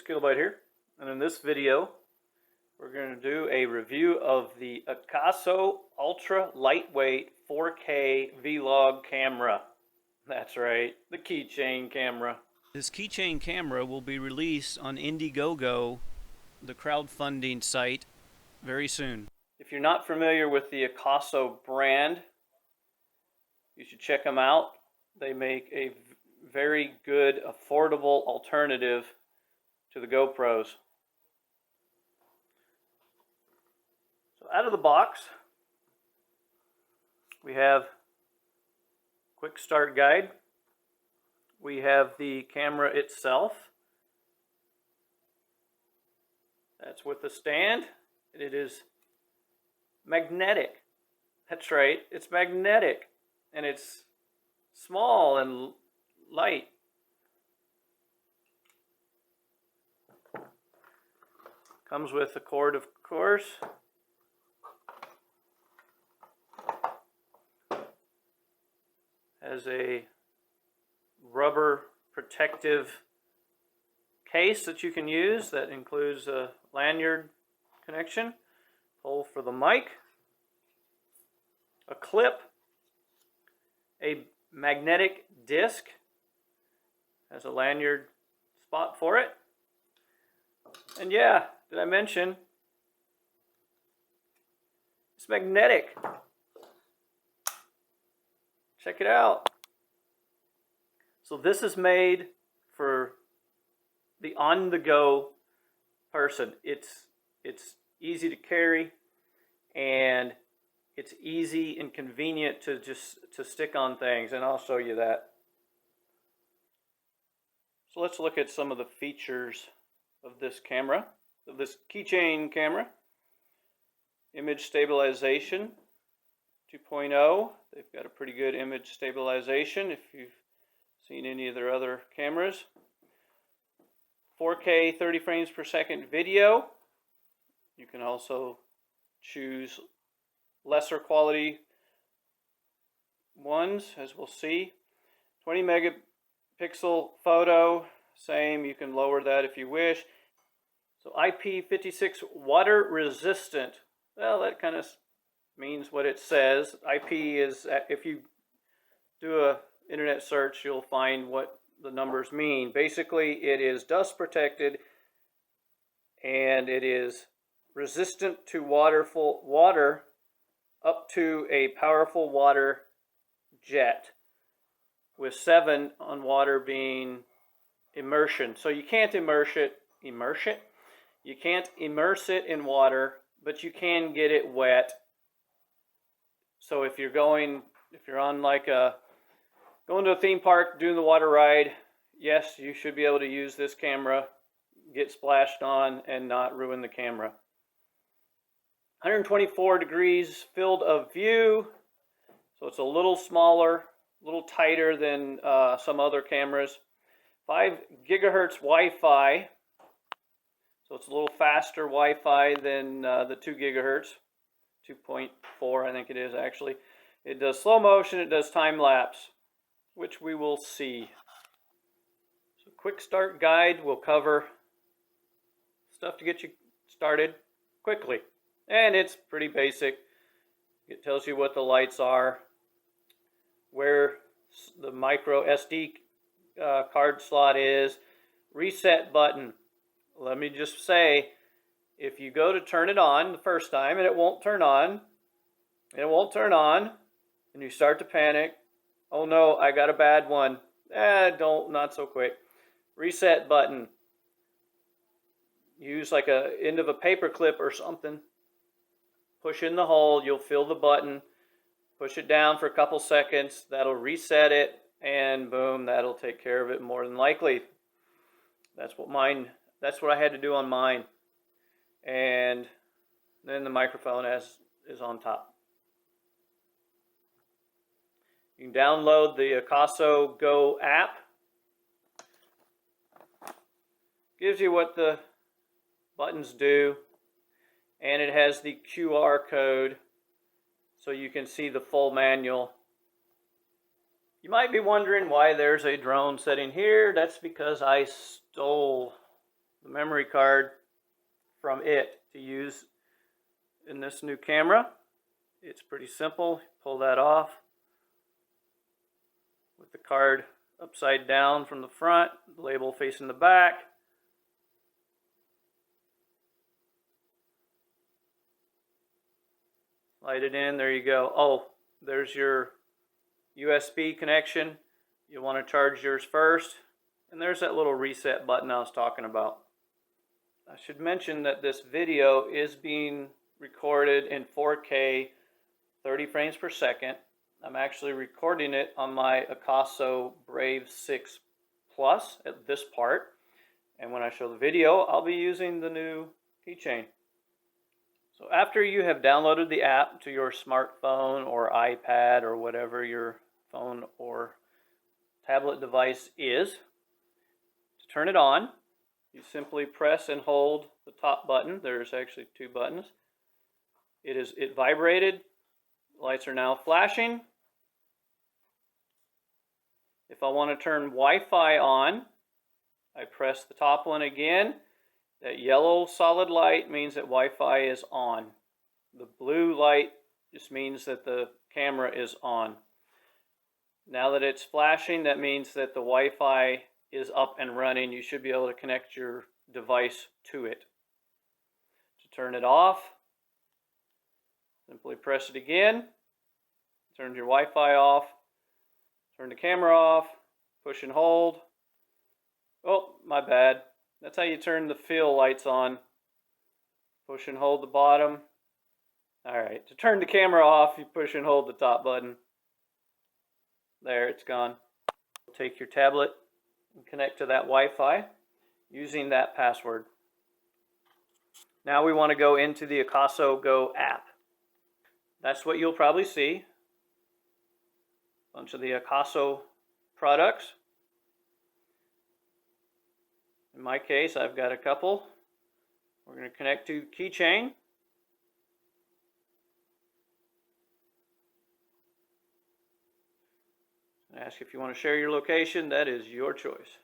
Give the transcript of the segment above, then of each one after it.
Skillbyte here, and in this video we're going to do a review of the Akaso ultra lightweight 4K Vlog camera. That's right, the Keychain camera. This Keychain camera will be released on Indiegogo, the crowdfunding site, very soon. If you're not familiar with the Akaso brand, you should check them out. They make a very good, affordable alternative to the GoPros. So out of the box, we have quick start guide. We have the camera itself. That's with the stand. It is magnetic. That's right, it's magnetic. And it's small and light. Comes with a cord, of course. Has a rubber protective case that you can use that includes a lanyard connection, hole for the mic, a clip, a magnetic disc, has a lanyard spot for it, and yeah, did I mention it's magnetic? Check it out. So this is made for the on-the-go person. It's easy to carry, and it's easy and convenient to stick on things, and I'll show you that. So let's look at some of the features of this camera, of this Keychain camera. Image stabilization 2.0. They've got a pretty good image stabilization if you've seen any of their other cameras. 4K 30 frames per second video. You can also choose lesser quality ones, as we'll see. 20 megapixel photo, same, you can lower that if you wish. So IP56 water resistant. Well, that kind of means what it says. IP is, if you do a internet search, you'll find what the numbers mean. Basically, it is dust protected, and it is resistant to water up to a powerful water jet, with 7 on water being immersion. So you can't immerse it. You can't immerse it in water, but you can get it wet. So if you're on like going to a theme park, doing the water ride, yes, you should be able to use this camera, get splashed on, and not ruin the camera. 124 degrees field of view, so it's a little smaller, a little tighter than some other cameras. 5 gigahertz Wi-Fi, so it's a little faster Wi-Fi than the 2 gigahertz, 2.4 I think it is actually. It does slow motion, it does time lapse, which we will see. So quick start guide will cover stuff to get you started quickly. And it's pretty basic. It tells you what the lights are, where the micro SD card slot is, reset button. Let me just say, if you go to turn it on the first time and it won't turn on, and you start to panic, oh no, I got a bad one. Not so quick. Reset button. Use like a end of a paper clip or something. Push in the hole, you'll feel the button. Push it down for a couple seconds. That'll reset it, and boom, that'll take care of it more than likely. That's what I had to do on mine. And then the microphone is on top. You can download the Akaso Go app. Gives you what the buttons do, and it has the QR code so you can see the full manual. You might be wondering why there's a drone setting here. That's because I stole the memory card from it to use in this new camera. It's pretty simple. Pull that off with the card upside down from the front, the label facing the back. Slide it in, there you go. Oh, there's your USB connection. You'll want to charge yours first. And there's that little reset button I was talking about. I should mention that this video is being recorded in 4K, 30 frames per second. I'm actually recording it on my Akaso Brave 6 Plus at this part. And when I show the video, I'll be using the new keychain. So after you have downloaded the app to your smartphone or iPad or whatever your phone or tablet device is, to turn it on, you simply press and hold the top button. There's actually two buttons. It vibrated. Lights are now flashing. If I want to turn Wi-Fi on, I press the top one again. That yellow solid light means that Wi-Fi is on. The blue light just means that the camera is on. Now that it's flashing, that means that the Wi-Fi is up and running. You should be able to connect your device to it. To turn it off, simply press it again. Turn your Wi-Fi off. Turn the camera off. Push and hold. Oh, my bad. That's how you turn the fill lights on. Push and hold the bottom. Alright, to turn the camera off, you push and hold the top button. There, it's gone. Take your tablet and connect to that Wi-Fi using that password. Now we want to go into the Akaso Go app. That's what you'll probably see. A bunch of the Akaso products. In my case, I've got a couple. We're going to connect to Keychain. And ask if you want to share your location. That is your choice.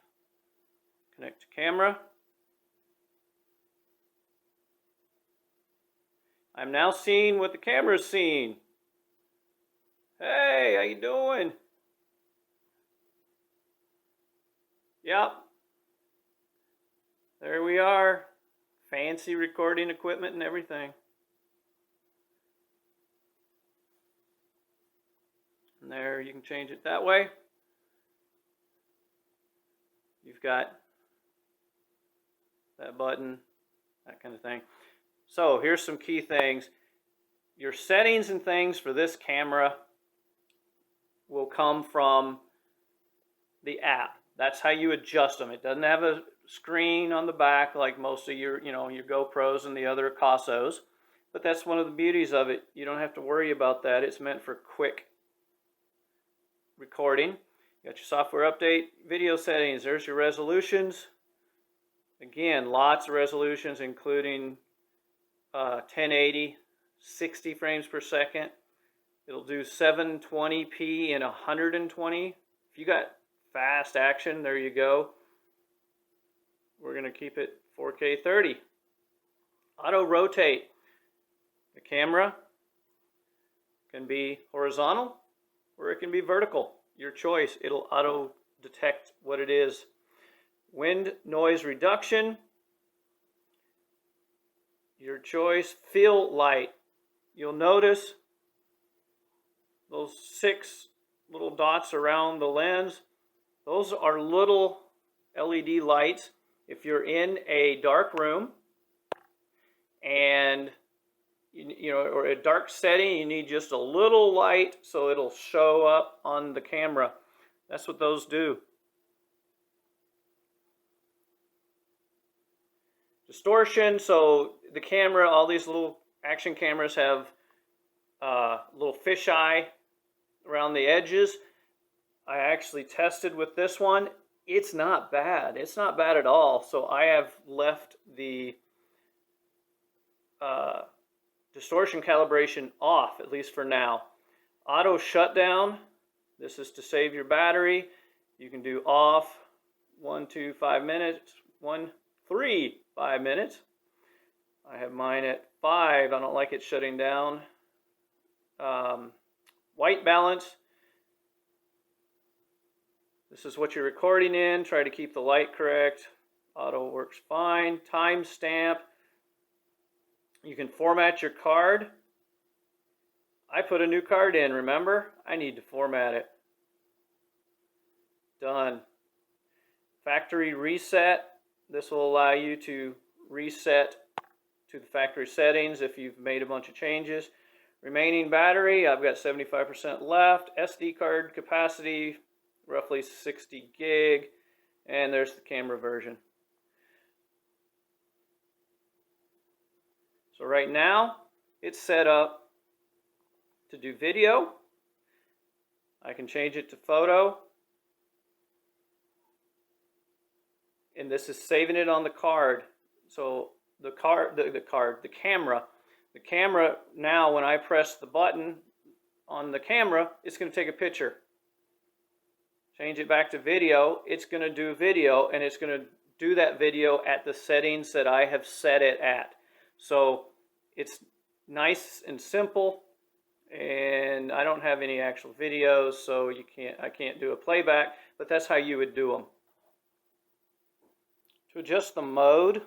Connect to camera. I'm now seeing what the camera is seeing. Hey, how you doing? Yep. There we are. Fancy recording equipment and everything. And there, you can change it that way. You've got that button, that kind of thing. So here's some key things. Your settings and things for this camera will come from the app. That's how you adjust them. It doesn't have a screen on the back like most of your, your GoPros and the other Akasos. But that's one of the beauties of it. You don't have to worry about that. It's meant for quick recording. You got your software update, video settings. There's your resolutions. Again, lots of resolutions, including 1080, 60 frames per second. It'll do 720p and 120. If you got fast action, there you go. We're going to keep it 4K 30. Auto rotate. The camera can be horizontal or it can be vertical. Your choice. It'll auto detect what it is. Wind noise reduction. Your choice. Fill light. You'll notice those 6 little dots around the lens. Those are little LED lights. If you're in a dark room and or a dark setting, you need just a little light so it'll show up on the camera. That's what those do. Distortion, so the camera, all these little action cameras have little fisheye around the edges. I actually tested with this one. It's not bad. It's not bad at all. So I have left the distortion calibration off, at least for now. Auto shutdown. This is to save your battery. You can do off 1 to 5 minutes, 1 5 minutes. I have mine at 5. I don't like it shutting down. White balance. This is what you're recording in. Try to keep the light correct. Auto works fine. Timestamp. You can format your card. I put a new card in, remember? I need to format it. Done. Factory reset. This will allow you to reset to the factory settings if you've made a bunch of changes. Remaining battery, I've got 75% left. SD card capacity, roughly 60 gig. And there's the camera version. So right now, it's set up to do video. I can change it to photo. And this is saving it on the card. So the camera now, when I press the button on the camera, it's going to take a picture. Change it back to video, it's going to do video, and it's going to do that video at the settings that I have set it at. So it's nice and simple, and I don't have any actual videos, so I can't do a playback, but that's how you would do them. To adjust the mode,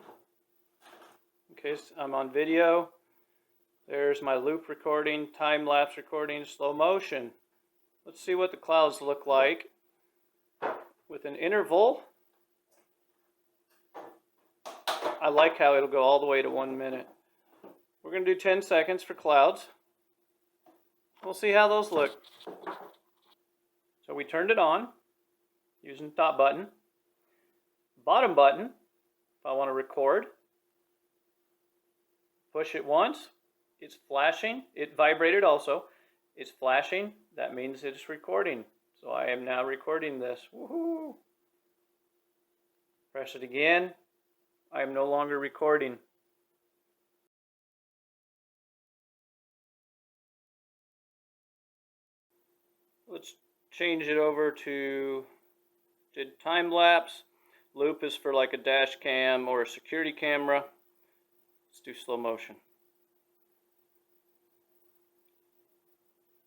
in case I'm on video, there's my loop recording, time-lapse recording, slow motion. Let's see what the clouds look like with an interval. I like how it'll go all the way to 1 minute. We're going to do 10 seconds for clouds. We'll see how those look. So we turned it on using the top button. Bottom button, if I want to record, push it once, it's flashing. It vibrated also. It's flashing. That means it's recording. So I am now recording this. Woohoo! Press it again. I am no longer recording. Let's change it over to time lapse. Loop is for like a dash cam or a security camera. Let's do slow motion.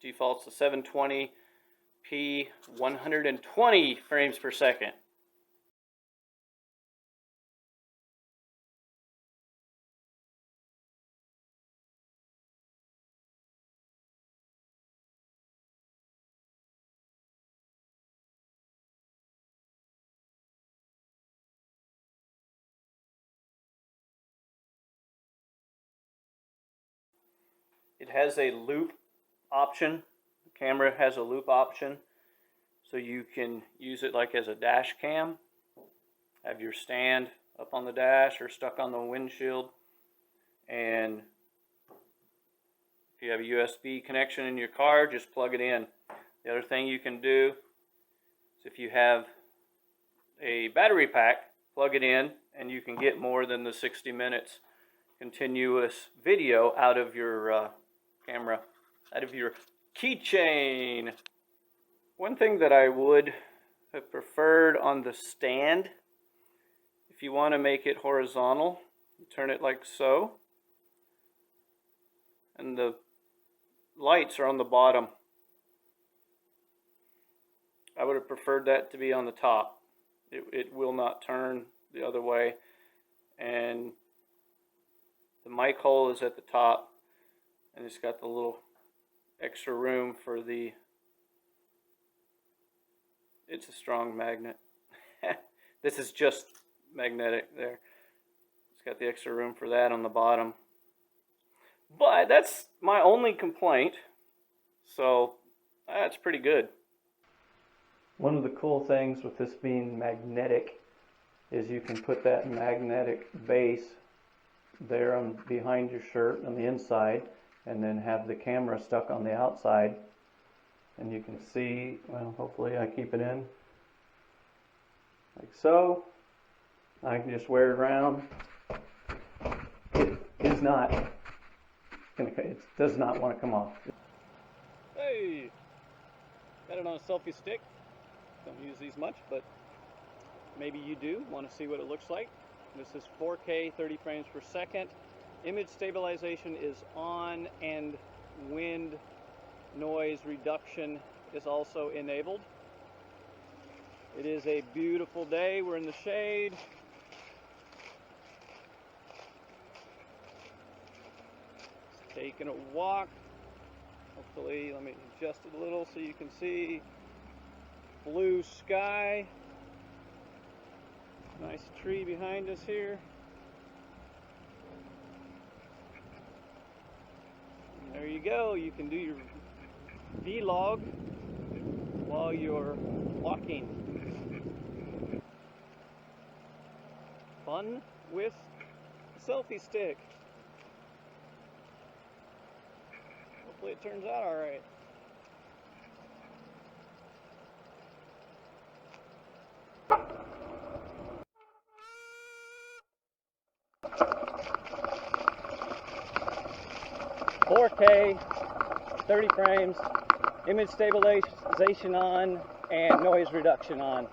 Defaults to 720p, 120 frames per second. It has a loop option. The camera has a loop option, so you can use it like as a dash cam. Have your stand up on the dash or stuck on the windshield, and if you have a USB connection in your car, just plug it in. The other thing you can do is if you have a battery pack, plug it in, and you can get more than the 60 minutes continuous video out of your camera, out of your keychain. One thing that I would have preferred on the stand, if you want to make it horizontal, you turn it like so, and the lights are on the bottom. I would have preferred that to be on the top. It will not turn the other way, and the mic hole is at the top, and it's got the little extra room for the, it's a strong magnet. This is just magnetic there. It's got the extra room for that on the bottom. But that's my only complaint, so that's pretty good. One of the cool things with this being magnetic is you can put that magnetic base there on behind your shirt on the inside, and then have the camera stuck on the outside, and you can see, well, hopefully I keep it in like so. I can just wear it around. It is not gonna, it does not want to come off. Hey, got it on a selfie stick. Don't use these much, but maybe you do want to see what it looks like. This is 4K, 30 frames per second. Image stabilization is on, and wind noise reduction is also enabled. It is a beautiful day. We're in the shade. Just taking a walk. Hopefully, let me adjust it a little so you can see blue sky. Nice tree behind us here. And there you go. You can do your vlog while you're walking. Fun with a selfie stick. Hopefully it turns out all right. "4K, 30 frames, image stabilization on, and noise reduction on."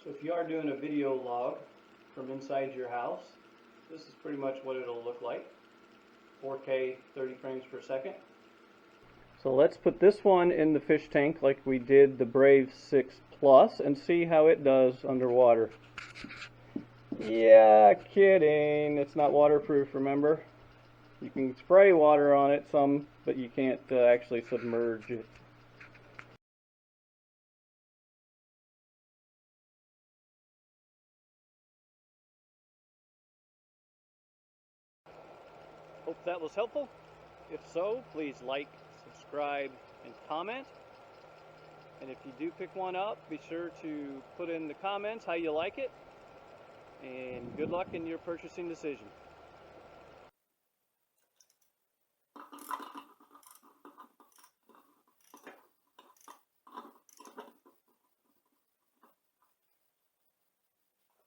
So if you are doing a video log from inside your house, this is pretty much what it'll look like. 4K, 30 frames per second. So let's put this one in the fish tank like we did the Brave 6 Plus and see how it does underwater. Yeah, kidding. It's not waterproof, remember? You can spray water on it some, but you can't actually submerge it. Hope that was helpful. If so, please like, subscribe, and comment. And if you do pick one up, be sure to put in the comments how you like it. And good luck in your purchasing decision.